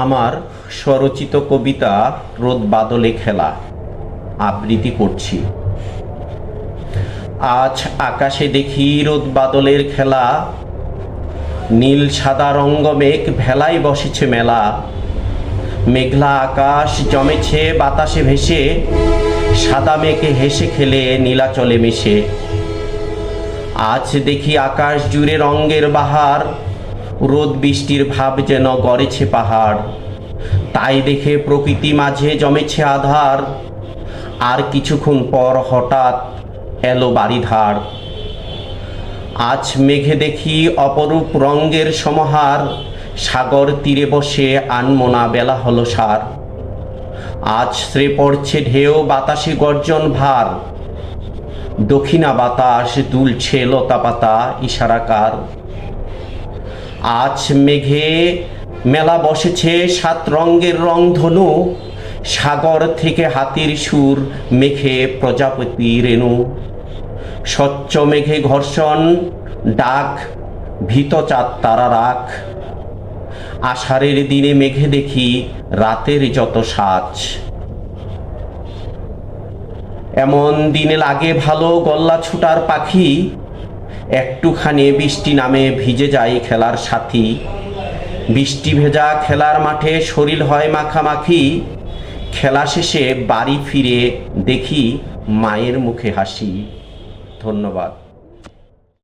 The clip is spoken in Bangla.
আমার স্বরচিত কবিতা রোদ বাদলে খেলা আবৃত্তি করছি। আজ আকাশে দেখি রোদ বাদলের খেলা, নীল সাদা রঙ্গমেঘ ভেলায় বসেছে মেলা। মেঘলা আকাশ জমেছে বাতাসে ভেসে, সাদা মেঘে হেসে খেলে নীলাচলে মিশে। আজ দেখি আকাশ জুড়ে রঙের বাহার, রোদ বৃষ্টির ভাব যেন গড়েছে পাহাড়। তাই দেখে প্রকৃতি মাঝে জমেছে আধার, আর কিছুক্ষণ পর হঠাৎ এলো বারিধার। আজ মেঘে দেখি অপরূপ রঙের সমাহার, সাগর তীরে বসে আনমনা বেলা হলো সার। আজ শ্রে পড়ছে ঢেউ বাতাসে গর্জন ভার, দক্ষিণা বাতাস দুলছে লতা পাতা ইশারাকার। আজ মেঘে মেলা বসেছে সাত রঙের রংধনু, সাগর থেকে হাতির সুর মেঘে প্রজাপতি রেণু। স্বচ্ছ মেঘে ঘর্ষণ ডাক, ভীত চাঁদ তারা রাখ। আষাঢ়ের দিনে মেঘে দেখি রাতের যত সাজ। এমন দিনে লাগে ভালো গল্লা ছুটার পাখি, একটুখানি বৃষ্টি নামে ভিজে যায় খেলার সাথী। বৃষ্টি ভেজা খেলার মাঠে শরীর হয় মাখামাখি, খেলা শেষে বাড়ি ফিরে দেখি মায়ের মুখে হাসি। ধন্যবাদ।